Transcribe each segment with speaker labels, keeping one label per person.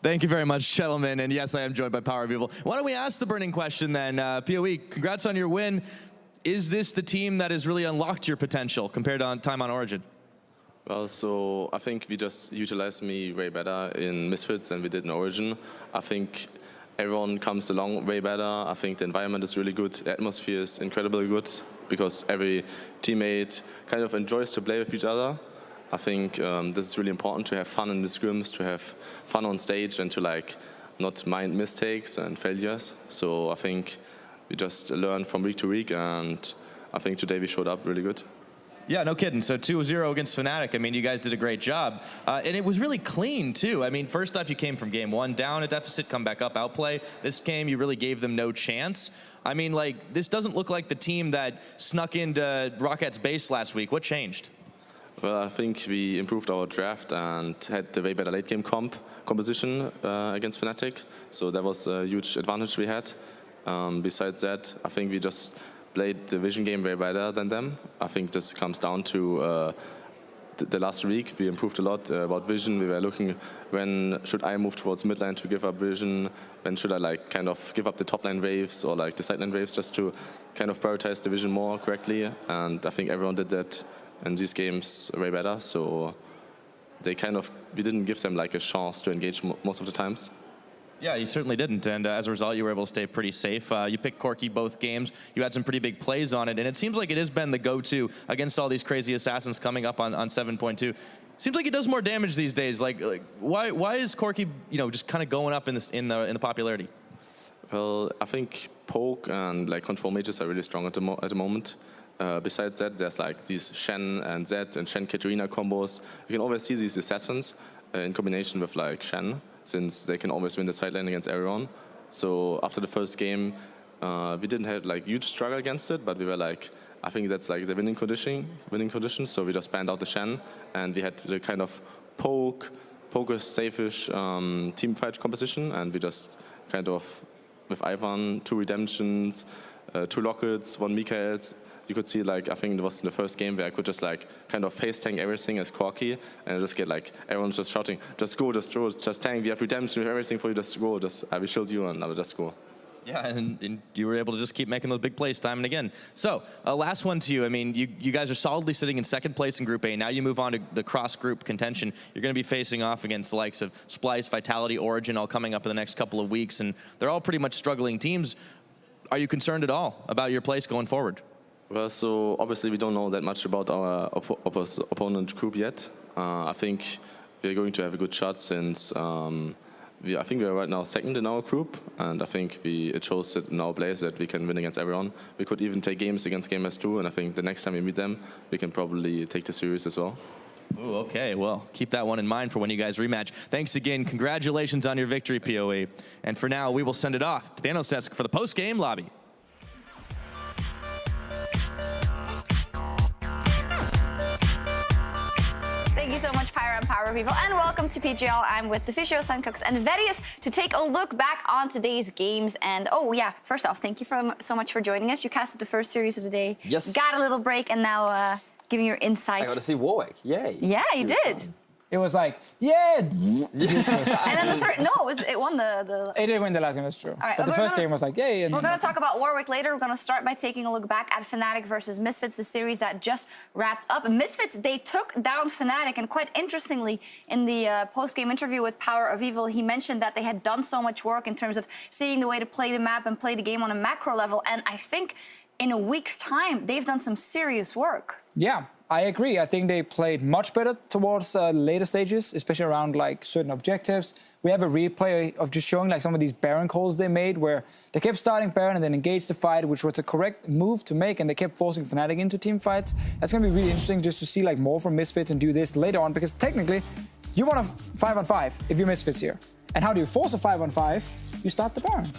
Speaker 1: Thank you very much, gentlemen. And yes, I am joined by Power of Evil. Why don't we ask the burning question then? PoE, congrats on your win. Is this the team that has really unlocked your potential compared to time on Origin?
Speaker 2: Well, so I think we just utilized me way better in Misfits than we did in Origin. I think everyone comes along way better. I think the environment is really good. The atmosphere is incredibly good because every teammate kind of enjoys to play with each other. I think this is really important, to have fun in the scrims, to have fun on stage, and to not mind mistakes and failures. So I think we just learn from week to week, and I think today we showed up really good.
Speaker 1: Yeah, no kidding. So 2-0 against Fnatic. I mean, you guys did a great job. And it was really clean, too. I mean, first off, you came from game 1 down a deficit, come back up, outplay. This game, you really gave them no chance. I mean, this doesn't look like the team that snuck into Rocket's base last week. What changed?
Speaker 2: Well, I think we improved our draft and had the way better late game composition against Fnatic. So that was a huge advantage we had. Besides that, I think we just played the vision game way better than them. I think this comes down to the last week. We improved a lot about vision. We were looking, when should I move towards mid lane to give up vision? When should I kind of give up the top lane waves or the side lane waves, just to kind of prioritize the vision more correctly? And I think everyone did that in these games way better. So we didn't give them a chance to engage most of the times.
Speaker 1: Yeah, you certainly didn't, and as a result, you were able to stay pretty safe. You picked Corki both games. You had some pretty big plays on it, and it seems like it has been the go-to against all these crazy assassins coming up on 7.2. Seems like it does more damage these days. Why is Corki, just kind of going up in the popularity?
Speaker 2: Well, I think poke and control mages are really strong at the moment. Besides that, there's these Shen and Zed and Shen Katarina combos. You can always see these assassins in combination with Shen, since they can always win the side lane against everyone. So after the first game, we didn't have huge struggle against it, but we were I think that's the winning condition. So we just banned out the Shen, and we had the kind of poker safe-ish team fight composition, and we just kind of, with Ivan, 2 redemptions, 2 lockets, 1 Mikaels. You could see, I think it was in the first game where I could just kind of face tank everything as Corki, and just get everyone's just shouting, just go, just tank, we have redemption, we have everything for you, just go, I will shield you, and I will just go.
Speaker 1: Yeah, and you were able to just keep making those big plays time and again. So, last one to you. I mean, you guys are solidly sitting in second place in Group A. Now you move on to the cross-group contention. You're going to be facing off against the likes of Splice, Vitality, Origin, all coming up in the next couple of weeks, and they're all pretty much struggling teams. Are you concerned at all about your place going forward?
Speaker 2: Well, so obviously we don't know that much about our opponent group yet. I think we're going to have a good shot since I think we are right now second in our group, and I think it shows that in our players that we can win against everyone. We could even take games against Gamers too, and I think the next time we meet them, we can probably take the series as well.
Speaker 1: Ooh, okay, well, keep that one in mind for when you guys rematch. Thanks again. Congratulations on your victory, PoE. And for now, we will send it off to the analyst desk for the post-game lobby.
Speaker 3: Thank you so much, Pyra and Power of Evil, and welcome to PGL. I'm with the Fisio, Suncooks, and Verius to take a look back on today's games. And oh yeah, first off, thank you so much for joining us. You casted the first series of the day.
Speaker 4: Yes.
Speaker 3: Got a little break, and now giving your insight.
Speaker 4: I got to see Warwick. Yay.
Speaker 3: Yeah, you did.
Speaker 5: It was yeah.
Speaker 3: And then the third, no, it won the.
Speaker 5: It did win the last game, that's true.
Speaker 3: All right,
Speaker 5: but the first game was yay. And
Speaker 3: we're going to talk about Warwick later. We're going to start by taking a look back at Fnatic versus Misfits, the series that just wrapped up. Misfits, they took down Fnatic, and quite interestingly, in the post-game interview with Power of Evil, he mentioned that they had done so much work in terms of seeing the way to play the map and play the game on a macro level. And I think in a week's time, they've done some serious work.
Speaker 5: Yeah. I agree. I think they played much better towards later stages, especially around certain objectives. We have a replay of just showing some of these Baron calls they made, where they kept starting Baron and then engaged the fight, which was the correct move to make, and they kept forcing Fnatic into team fights. That's going to be really interesting just to see more from Misfits and do this later on, because technically you want a 5-on-5 if you're Misfits here. And how do you force a 5-on-5? You start the Baron.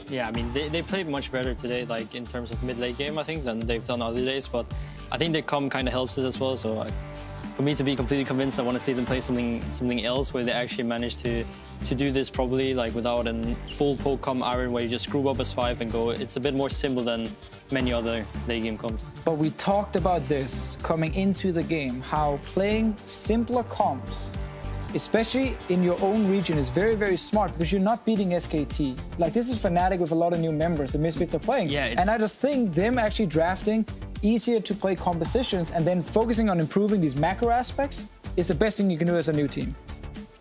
Speaker 6: Yeah, I mean, they played much better today, in terms of mid-late game, I think, than they've done other days. But I think the com kind of helps this as well. So for me to be completely convinced, I want to see them play something else where they actually manage to do this probably without a full poke com iron where you just group up as 5 and go. It's a bit more simple than many other late game comps.
Speaker 5: But we talked about this coming into the game, how playing simpler comps especially in your own region, is very, very smart because you're not beating SKT. Like, this is Fnatic with a lot of new members the Misfits are playing.
Speaker 6: Yeah,
Speaker 5: and I just think them actually drafting easier to play compositions and then focusing on improving these macro aspects is the best thing you can do as a new team.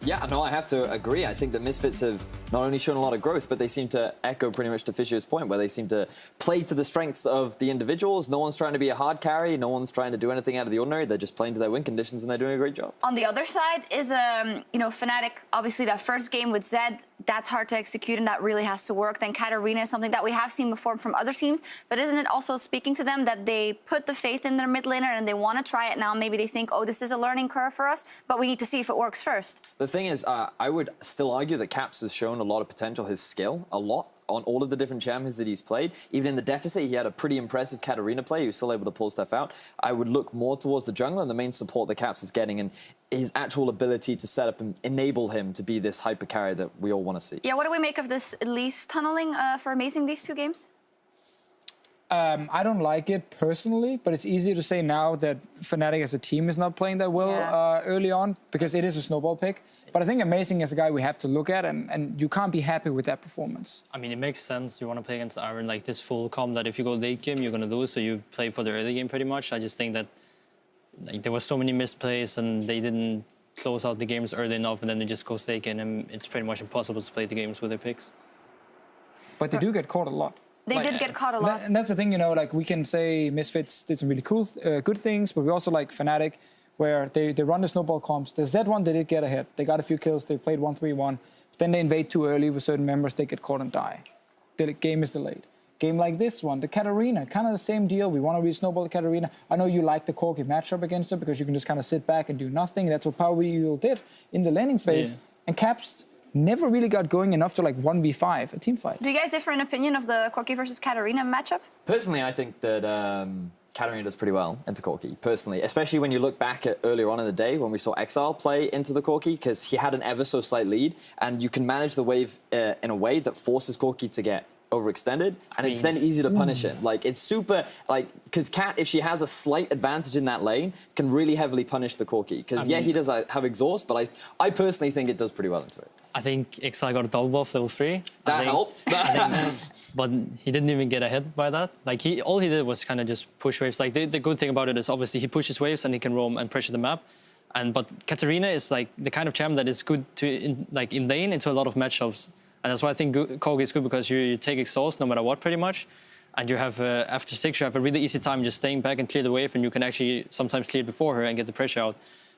Speaker 4: Yeah, no, I have to agree. I think that Misfits have not only shown a lot of growth, but they seem to echo pretty much to Fischer's point, where they seem to play to the strengths of the individuals. No one's trying to be a hard carry. No one's trying to do anything out of the ordinary. They're just playing to their win conditions, and they're doing a great job.
Speaker 3: On the other side is, Fnatic, obviously that first game with Zed, that's hard to execute and that really has to work. Then Katarina is something that we have seen before from other teams, but isn't it also speaking to them that they put the faith in their mid laner and they want to try it now? Maybe they think, oh, this is a learning curve for us, but we need to see if it works first.
Speaker 4: The thing is, I would still argue that Caps has shown a lot of potential, his skill, a lot, on all of the different champions that he's played. Even in the deficit, he had a pretty impressive Katarina play. He was still able to pull stuff out. I would look more towards the jungler and the main support that Caps is getting and his actual ability to set up and enable him to be this hyper carry that we all want to see.
Speaker 3: Yeah, what do we make of this Elise tunneling for amazing these two games?
Speaker 5: I don't like it personally, but it's easier to say now that Fnatic as a team is not playing that well early on because it is a snowball pick. But I think Amazing is a guy we have to look at, and you can't be happy with that performance.
Speaker 6: I mean, it makes sense. You want to play against Iron, like this full comp that if you go late game, you're going to lose. So you play for the early game pretty much. I just think that there were so many misplays and they didn't close out the games early enough, and then they just go late game, and it's pretty much impossible to play the games with their picks.
Speaker 5: But they do get caught a lot.
Speaker 3: They did get caught a lot.
Speaker 5: And that's the thing, like we can say Misfits did some really cool, good things, but we also like Fnatic, where they run the snowball comps. The Z1, they did get ahead. They got a few kills. They played 1-3-1. Then they invade too early with certain members. They get caught and die. The game is delayed. Game like this one, the Katarina, kind of the same deal. We want to re-snowball the Katarina. I know you like the Corki matchup against her because you can just kind of sit back and do nothing. That's what Power Evil did in the laning phase. Yeah. And Caps never really got going enough to like 1v5, a team fight.
Speaker 3: Do you guys differ in opinion of the Corki versus Katarina matchup?
Speaker 4: Personally, I think that Katarina does pretty well into Corki, personally, especially when you look back at earlier on in the day when we saw Exile play into the Corki, because he had an ever so slight lead, and you can manage the wave in a way that forces Corki to get overextended, and it's then easy to punish him. Like, it's super, like, because Kat, if she has a slight advantage in that lane, can really heavily punish the Corki. Because, yeah, he does have exhaust, but I personally think it does pretty well into it.
Speaker 6: I think Exile got a double buff level 3.
Speaker 4: That helped.
Speaker 6: But he didn't even get ahead by that. Like, all he did was kind of just push waves. Like, the good thing about it is obviously he pushes waves and he can roam and pressure the map. But Katarina is like the kind of champ that is good to in lane into a lot of matchups. And that's why I think Corgi is good, because you take exhaust no matter what, pretty much. And you have, after 6, you have a really easy time just staying back and clear the wave, and you can actually sometimes clear it before her and get the pressure out.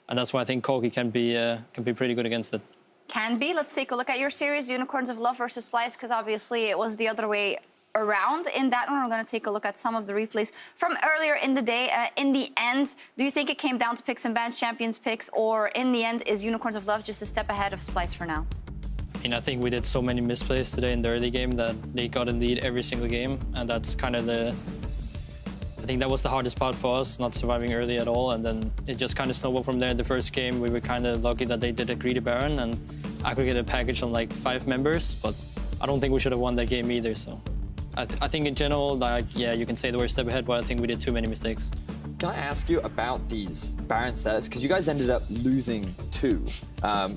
Speaker 6: And that's why I think Corgi can be pretty good against it.
Speaker 3: Can be. Let's take a look at your series, Unicorns of Love versus Splice, because obviously it was the other way around in that one. We're going to take a look at some of the replays from earlier in the day. In the end, do you think it came down to picks and bans, champions picks, or in the end, is Unicorns of Love just a step ahead of Splice for now?
Speaker 6: I mean, I think we did so many misplays today in the early game that they got a lead every single game, and that's kind of I think that was the hardest part for us, not surviving early at all, and then it just kind of snowballed from there. The first game, we were kind of lucky that they did a greedy Baron and aggregated a package on like 5 members, but I don't think we should have won that game either, so. I think in general, like, yeah, you can say that we're a step ahead, but I think we did too many mistakes.
Speaker 4: Can I ask you about these Baron setups? Because you guys ended up losing 2,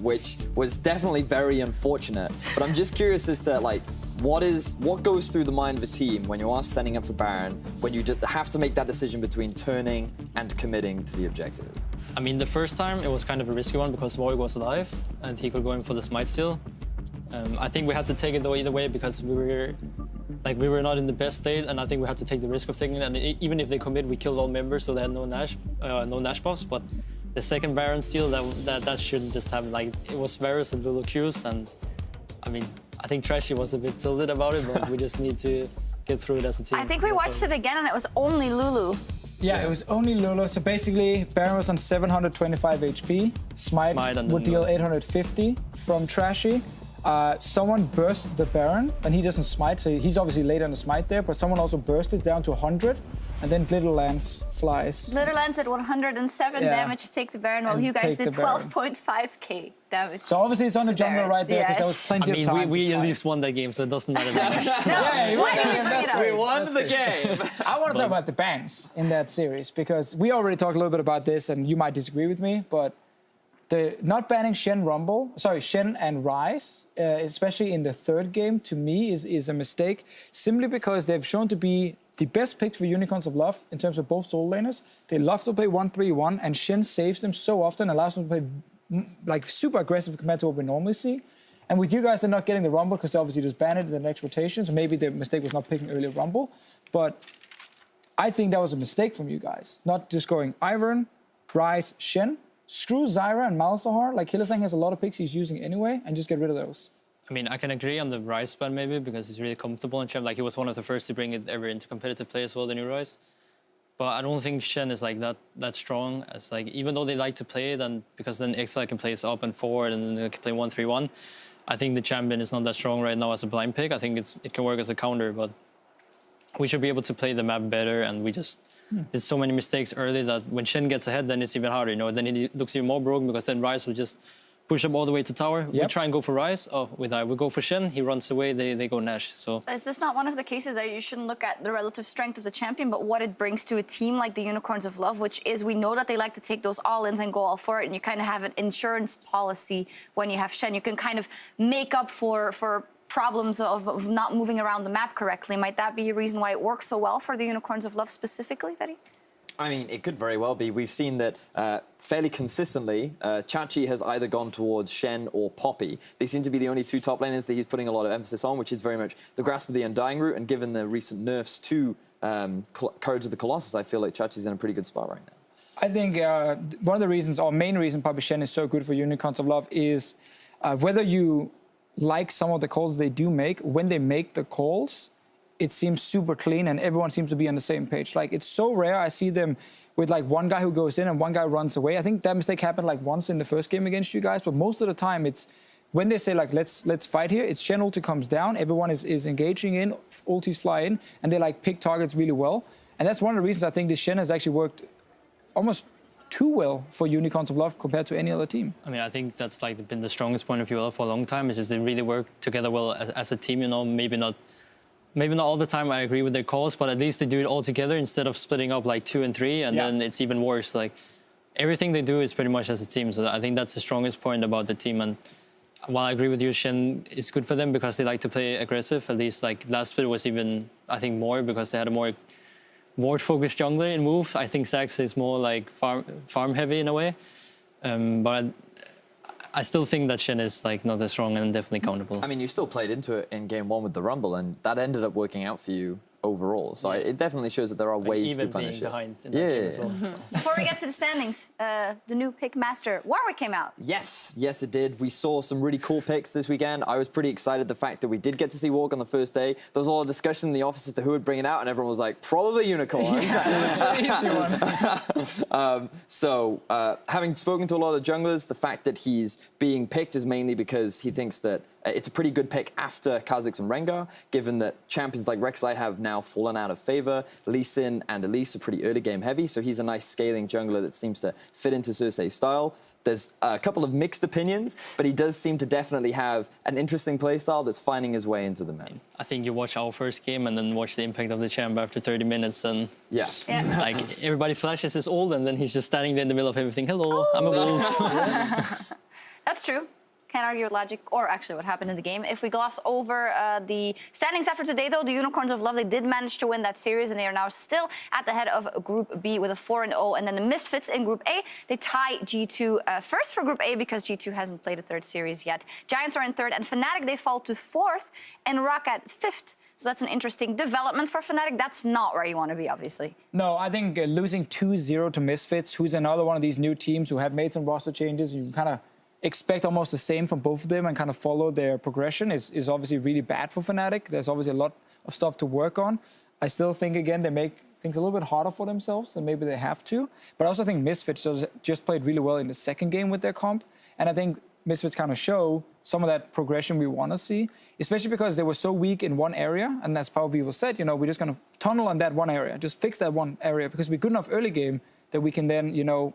Speaker 4: which was definitely very unfortunate. But I'm just curious as to, like, what goes through the mind of a team when you are setting up for Baron, when you just have to make that decision between turning and committing to the objective?
Speaker 6: I mean, the first time, it was kind of a risky one because Warwick was alive, and he could go in for the smite steal. I think we had to take it though either way because we were not in the best state, and I think we had to take the risk of taking it. And even if they commit, we killed all members, so they had no Nash buffs. But the second Baron steal, that shouldn't just happen. Like, it was Varus and Lulu Q's, and I mean, I think Trashy was a bit tilted about it, but we just need to get through it as a team.
Speaker 3: I think we watched it again, and it was only Lulu.
Speaker 5: Yeah, it was only Lulu. So basically, Baron was on 725 HP. Smite would deal 850 from Trashy. Someone bursts the Baron, and he doesn't smite, so he's obviously late on the smite there, but someone also bursts it down to 100, and then Glitter Lance flies.
Speaker 3: Glitter Lance did 107 damage to take the Baron, while you guys did 12.5k damage.
Speaker 5: So obviously it's on the jungler right there, because there was plenty of time.
Speaker 6: We at least won that game, so it doesn't matter that much.
Speaker 4: We won the game.
Speaker 5: I want to talk about the bans in that series, because we already talked a little bit about this, and you might disagree with me, but not banning Shen and Ryze, especially in the third game, to me is a mistake, simply because they've shown to be the best picks for Unicorns of Love in terms of both solo laners. They love to play 1-3-1, and Shen saves them so often, allows them to play like super aggressive compared to what we normally see. And with you guys, they're not getting the Rumble because they obviously just banned it in the next rotation, so maybe the mistake was not picking earlier Rumble. But I think that was a mistake from you guys, not just going Ivern, Ryze, Shen. Screw Zyra and Malzahar. Like, Hylissang has a lot of picks he's using anyway, and just get rid of those.
Speaker 6: I mean, I can agree on the Ryze ban maybe because he's really comfortable in champ. Like, he was one of the first to bring it ever into competitive play as well, the new Ryze. But I don't think Shen is like that strong. As like, even though they like to play it, and because then Exile can play up and forward, and then they can play 1-3-1. I think the champion is not that strong right now as a blind pick. I think it can work as a counter, but we should be able to play the map better, and we just did so many mistakes early that when Shen gets ahead, then it's even harder, you know. Then he looks even more broken because then Ryze will just push up all the way to tower.
Speaker 5: Yep.
Speaker 6: We try and go for Ryze. Oh, we die. We go for Shen. He runs away. They go Nash. So
Speaker 3: Is this not one of the cases that you shouldn't look at the relative strength of the champion, but what it brings to a team like the Unicorns of Love, which is we know that they like to take those all-ins and go all for it, and you kind of have an insurance policy when you have Shen. You can kind of make up for problems of not moving around the map correctly. Might that be a reason why it works so well for the Unicorns of Love specifically, Vetty?
Speaker 4: I mean, it could very well be. We've seen that fairly consistently, Chachi has either gone towards Shen or Poppy. They seem to be the only two top laners that he's putting a lot of emphasis on, which is very much the Grasp of the Undying route. And given the recent nerfs to Courage of the Colossus, I feel like Chachi's in a pretty good spot right now.
Speaker 5: I think one of the reasons, or main reason, probably Shen is so good for Unicorns of Love is whether you like some of the calls they do make, when they make the calls, it seems super clean and everyone seems to be on the same page. Like, it's so rare I see them with like one guy who goes in and one guy runs away. I think that mistake happened like once in the first game against you guys, but most of the time it's when they say like, let's fight here, it's Shen ulti comes down, everyone is engaging in, ultis fly in, and they like pick targets really well. And that's one of the reasons I think this Shen has actually worked almost too well for Unicorns of Love compared to any other team.
Speaker 6: I mean, I think that's like been the strongest point of view for a long time. Is just they really work together well as a team. You know, maybe not all the time I agree with their calls, but at least they do it all together instead of splitting up like 2 and 3, and then it's even worse. Like, everything they do is pretty much as a team. So I think that's the strongest point about the team. And while I agree with you, Shen is good for them because they like to play aggressive. At least like last split was even, I think, more because they had a more ward-focused jungler in move. I think Sax is more like farm heavy in a way. But I still think that Shen is like not as strong and definitely countable.
Speaker 4: I mean, you still played into it in game 1 with the Rumble, and that ended up working out for you overall. So it definitely shows that there are ways to punish
Speaker 6: being
Speaker 4: it.
Speaker 6: behind in that game as well. So.
Speaker 3: Before we get to the standings, the new pick master, Warwick came out.
Speaker 4: Yes, it did. We saw some really cool picks this weekend. I was pretty excited the fact that we did get to see Warwick on the first day. There was a lot of discussion in the office as to who would bring it out, and everyone was like, probably Unicorns. Having spoken to a lot of junglers, the fact that he's being picked is mainly because he thinks that it's a pretty good pick after Kha'Zix and Rengar, given that champions like Rek'Sai have now fallen out of favor. Lee Sin and Elise are pretty early game heavy, so he's a nice scaling jungler that seems to fit into Cersei's style. There's a couple of mixed opinions, but he does seem to definitely have an interesting playstyle that's finding his way into the main.
Speaker 6: I think you watch our first game and then watch the impact of the champ after 30 minutes, and like everybody flashes his ult, and then he's just standing there in the middle of everything. Hello, I'm a wolf.
Speaker 3: That's true. Can't argue with logic, or actually what happened in the game. If we gloss over the standings after today, though, the Unicorns of Love, they did manage to win that series, and they are now still at the head of Group B with a 4-0. And then the Misfits in Group A, they tie G2 first for Group A because G2 hasn't played a third series yet. Giants are in third, and Fnatic, they fall to fourth, and Rock at fifth. So that's an interesting development for Fnatic. That's not where you want to be, obviously.
Speaker 5: No, I think losing 2-0 to Misfits, who's another one of these new teams who have made some roster changes, you can kind of expect almost the same from both of them and kind of follow their progression is obviously really bad for Fnatic. There's obviously a lot of stuff to work on. I still think, again, they make things a little bit harder for themselves than maybe they have to. But I also think Misfits just played really well in the second game with their comp. And I think Misfits kind of show some of that progression we want to see, especially because they were so weak in one area. And as Power Vivo said, you know, we're just going to tunnel on that one area, just fix that one area, because we're good enough early game that we can then, you know,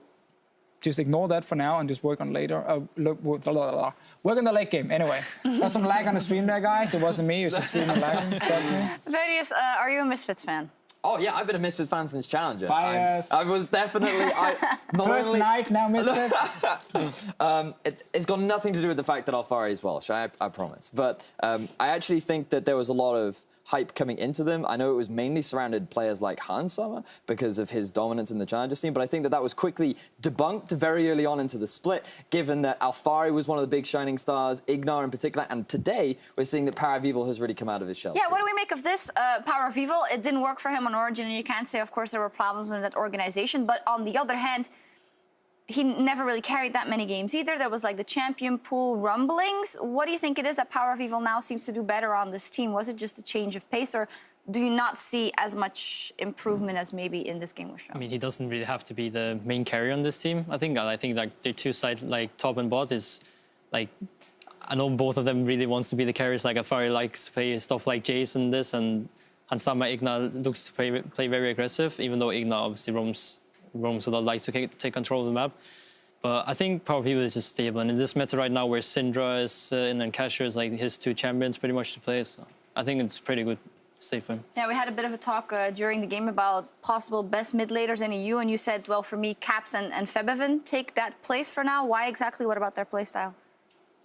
Speaker 5: just ignore that for now and just work on later. Work on the late game. Anyway, there's some lag on the stream there, guys. It wasn't me. It was the stream and lag. Trust me.
Speaker 3: Various, are you a Misfits fan?
Speaker 4: Oh yeah, I've been a Misfits fan since Challenger.
Speaker 5: Bias.
Speaker 4: I was definitely
Speaker 5: First night now, Misfits.
Speaker 4: It's got nothing to do with the fact that Alfari is Welsh, I promise. But I actually think that there was a lot of hype coming into them. I know it was mainly surrounded players like Hans Sommer because of his dominance in the Challenger scene, but I think that was quickly debunked very early on into the split, given that Alfari was one of the big shining stars, Ignar in particular, and today we're seeing that Power of Evil has really come out of his shell.
Speaker 3: Yeah,
Speaker 4: too.
Speaker 3: what do we make of this? Power of Evil, it didn't work for him on Origin, and you can't say, of course, there were problems with that organization, but on the other hand, he never really carried that many games either. There was like the champion pool rumblings. What do you think it is that Power of Evil now seems to do better on this team? Was it just a change of pace, or do you not see as much improvement as maybe in this game was shown?
Speaker 6: I mean, he doesn't really have to be the main carrier on this team. I think like their two sides, like top and bot, is like, I know both of them really wants to be the carriers. Like Alfari likes to play stuff like Jason this, and Hansama Ignar looks to play very aggressive, even though Ignar obviously roams a lot, likes to take control of the map. But I think Power of Evil is just stable. And in this meta right now, where Syndra is in and Casher is like his two champions pretty much to play, so I think it's pretty good state for him.
Speaker 3: Yeah, we had a bit of a talk during the game about possible best mid laners in EU, and you said, well, for me, Caps and Febevan take that place for now. Why exactly? What about their playstyle?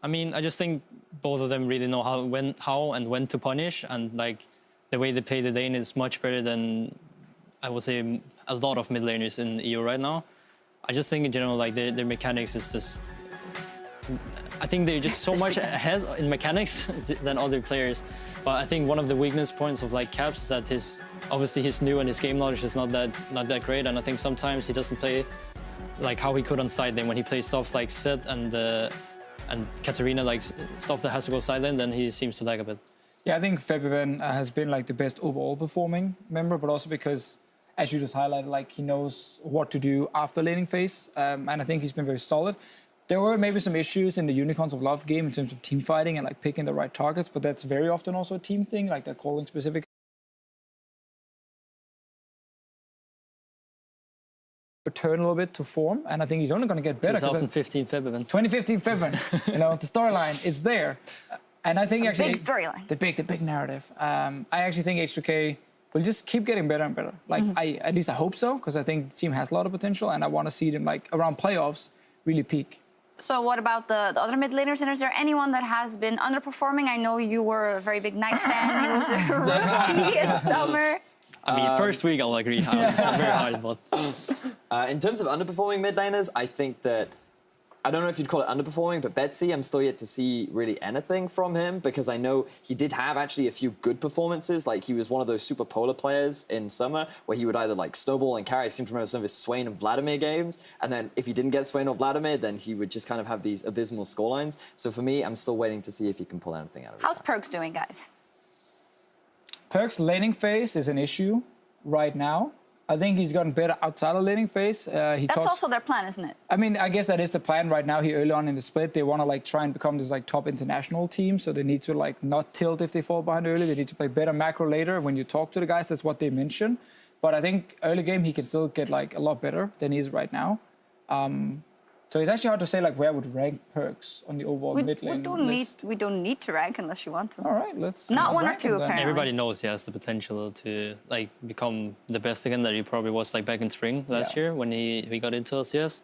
Speaker 6: I mean, I just think both of them really know how and when to punish, and like the way they play the lane is much better than, I would say, a lot of mid laners in EU right now. I just think in general, like their mechanics is just, I think they're just so much ahead in mechanics than other players. But I think one of the weakness points of like Caps is that obviously he's new and his game knowledge is not that great. And I think sometimes he doesn't play like how he could on side lane. When he plays stuff like Zed and Katarina, like stuff that has to go side lane, then he seems to lag a bit.
Speaker 5: Yeah, I think Febevan has been like the best overall performing member, but also because, as you just highlighted, like he knows what to do after laning phase, and I think he's been very solid. There were maybe some issues in the Unicorns of Love game in terms of team fighting and like picking the right targets, but that's very often also a team thing, like they're calling specific. Return a little bit to form, and I think he's only going to get better.
Speaker 6: 2015 Febevan.
Speaker 5: 2015 Febevan, the storyline is there, and I think actually
Speaker 3: big storyline,
Speaker 5: the big narrative. I actually think H2K will just keep getting better and better. Like at least I hope so, because I think the team has a lot of potential, and I want to see them like around playoffs really peak. So
Speaker 3: what about the other mid laners? And is there anyone that has been underperforming? I know you were a very big Knight fan. He was a rookie in summer.
Speaker 6: I mean, first week I'll agree. Very hard, but
Speaker 4: in terms of underperforming mid laners, I think that, I don't know if you'd call it underperforming, but Betsy, I'm still yet to see really anything from him, because I know he did have actually a few good performances. Like he was one of those super polar players in summer where he would either like snowball and carry. I seem to remember some of his Swain and Vladimir games. And then if he didn't get Swain or Vladimir, then he would just kind of have these abysmal scorelines. So for me, I'm still waiting to see if he can pull anything out of it.
Speaker 3: How's Perks doing, guys?
Speaker 5: Perks' laning phase is an issue right now. I think he's gotten better outside of laning phase.
Speaker 3: That's also their plan, isn't it?
Speaker 5: I mean, I guess that is the plan right now. Early on in the split, they want to like try and become this like top international team. So they need to like not tilt if they fall behind early. They need to play better macro later. When you talk to the guys, that's what they mention. But I think early game he can still get like a lot better than he is right now. So it's actually hard to say like where I would rank Perks on the overall mid lane list.
Speaker 3: We don't need to rank unless you want to.
Speaker 5: All right, let's
Speaker 3: not one or
Speaker 5: rank
Speaker 3: two
Speaker 5: him, then.
Speaker 3: apparently.
Speaker 6: everybody knows he has the potential to like become the best again that he probably was like back in spring last year when he got into LCS.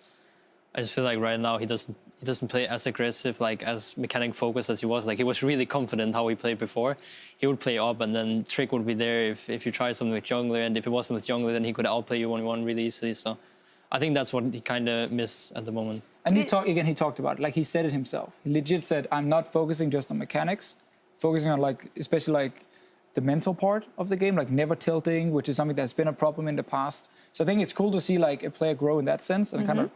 Speaker 6: I just feel like right now he doesn't play as aggressive, like as mechanic focused as he was. Like he was really confident how he played before. He would play up, and then Trick would be there if you try something with jungler, and if it wasn't with jungler, then he could outplay you 1v1 really easily. So I think that's what he kind of miss at the moment.
Speaker 5: And he talked about it, like he said it himself. He legit said, I'm not focusing just on mechanics, focusing on like, especially like the mental part of the game, like never tilting, which is something that's been a problem in the past. So I think it's cool to see like a player grow in that sense and kind of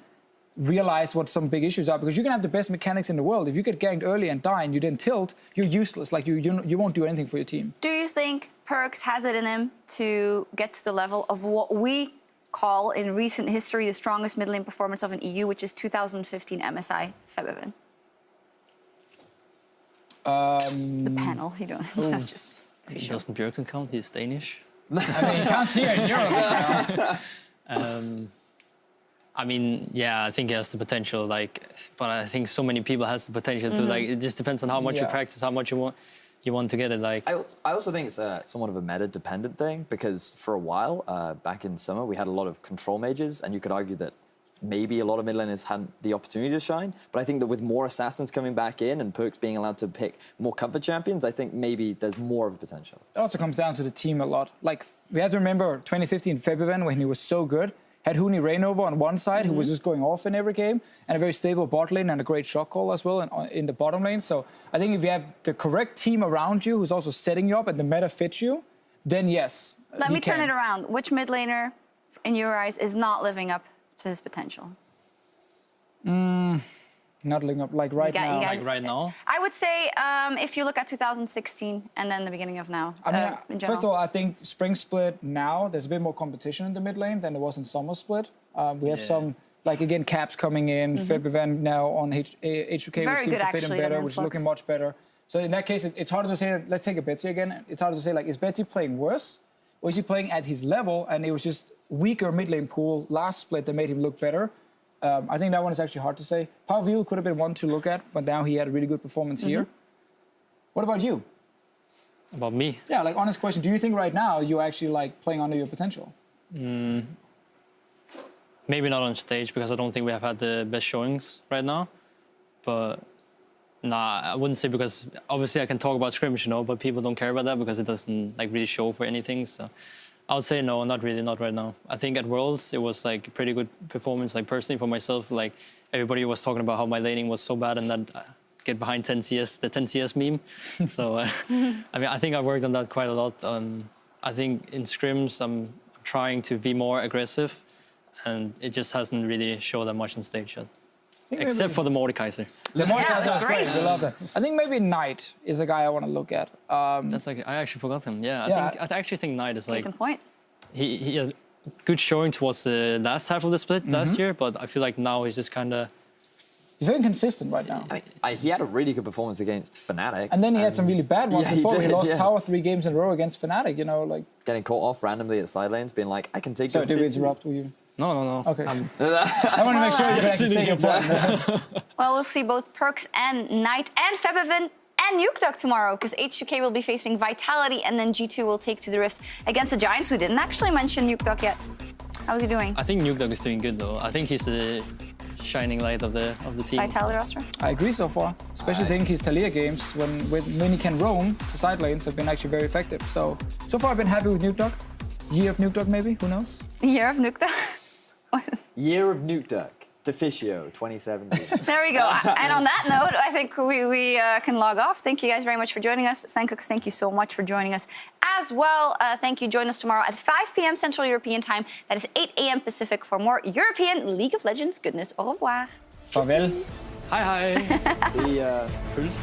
Speaker 5: realize what some big issues are, because you can have the best mechanics in the world. If you get ganked early and die and you didn't tilt, you're useless. Like you won't do anything for your team.
Speaker 3: Do you think Perks has it in him to get to the level of what we call in recent history the strongest mid lane performance of an EU, which is 2015 MSI Febevan? The panel, you don't. I'm just pretty sure.
Speaker 6: Doesn't Björksen count? He's Danish.
Speaker 5: I mean, he counts here in Europe.
Speaker 6: I mean, yeah, I think he has the potential, like, but I think so many people has the potential to, like, it just depends on how much you practice, how much you want. you want to get it. Like
Speaker 4: I also think it's somewhat of a meta-dependent thing because for a while, back in summer, we had a lot of control mages, and you could argue that maybe a lot of mid laners had the opportunity to shine. But I think that with more assassins coming back in and Perks being allowed to pick more cover champions, I think maybe there's more of a potential.
Speaker 5: It also comes down to the team a lot. Like, we have to remember 2015 February when he was so good. Had Huni Rainover on one side, who was just going off in every game, and a very stable bot lane and a great shot call as well in the bottom lane. So I think if you have the correct team around you who's also setting you up and the meta fits you, then yes.
Speaker 3: Let me turn it around. Which mid laner, in your eyes, is not living up to his potential?
Speaker 5: Not living up like right now.
Speaker 6: like right now.
Speaker 3: I would say if you look at 2016 and then the beginning of now.
Speaker 5: I mean,
Speaker 3: in
Speaker 5: first of all, I think spring split now, there's a bit more competition in the mid lane than there was in summer split. We have some, like again, Caps coming in, Febivent now on H2K, which seems to fit him better, which is looking much better. So in that case, it's harder to say, let's take a Betsy again. It's harder to say, like, is Betsy playing worse? Or is he playing at his level? And it was just weaker mid lane pool last split that made him look better. I think that one is actually hard to say. Pavil could have been one to look at, but now he had a really good performance here. What about you?
Speaker 6: About me?
Speaker 5: Yeah, like honest question. Do you think right now you're actually like playing under your potential?
Speaker 6: Maybe not on stage because I don't think we have had the best showings right now. But nah, I wouldn't say because obviously I can talk about scrimmage, you know, but people don't care about that because it doesn't like really show for anything. So I would say no, not really, not right now. I think at Worlds it was like a pretty good performance. Like personally for myself, like everybody was talking about how my laning was so bad and that get behind 10 CS, the 10 CS meme. So I mean, I think I worked on that quite a lot. I think in scrims I'm trying to be more aggressive, and it just hasn't really shown that much on stage yet. Except for the Mordekaiser.
Speaker 5: The Mordekaiser is
Speaker 3: great.
Speaker 5: great. We love that. I think maybe Knight is a guy I want to look at.
Speaker 6: That's like I actually forgot him. Yeah, I actually think Knight is like
Speaker 3: Case in point.
Speaker 6: he had good showing towards the last half of the split last year, but I feel like now he's just kind of.
Speaker 5: He's very consistent right now.
Speaker 4: I mean, he had a really good performance against Fnatic.
Speaker 5: And then he had some really bad ones
Speaker 4: Yeah,
Speaker 5: before. He
Speaker 4: did,
Speaker 5: lost
Speaker 4: yeah.
Speaker 5: tower 3 games in a row against Fnatic, you know, like...
Speaker 4: Getting caught off randomly at side lanes, being like, I can take
Speaker 5: Sorry,
Speaker 4: you.
Speaker 5: did we interrupt? Were you...
Speaker 6: No.
Speaker 5: Okay. I want to make sure you can actually say your point.
Speaker 3: Well, we'll see both Perks and Knight and Febivent and Nukeduck tomorrow, because H2K will be facing Vitality, and then G2 will take to the Rift against the Giants. We didn't actually mention Nukeduck yet. How's he doing?
Speaker 6: I think Nukeduck is doing good though. I think he's the shining light of the team.
Speaker 3: Vitality roster?
Speaker 5: I agree so far. Especially think his Talia games, when he can roam to side lanes, have been actually very effective. So far I've been happy with Nukeduck. Year of Nukeduck maybe, who knows?
Speaker 3: Year of Nukeduck?
Speaker 4: Year of Nukeduck, Deficio 2017.
Speaker 3: There we go. And on that note, I think we can log off. Thank you guys very much for joining us. Sankooks, thank you so much for joining us as well. Thank you. Join us tomorrow at 5 p.m. Central European Time. That is 8 a.m. Pacific for more European League of Legends goodness. Au revoir.
Speaker 5: Farvel.
Speaker 6: Hi.
Speaker 4: See ya.
Speaker 6: Peace.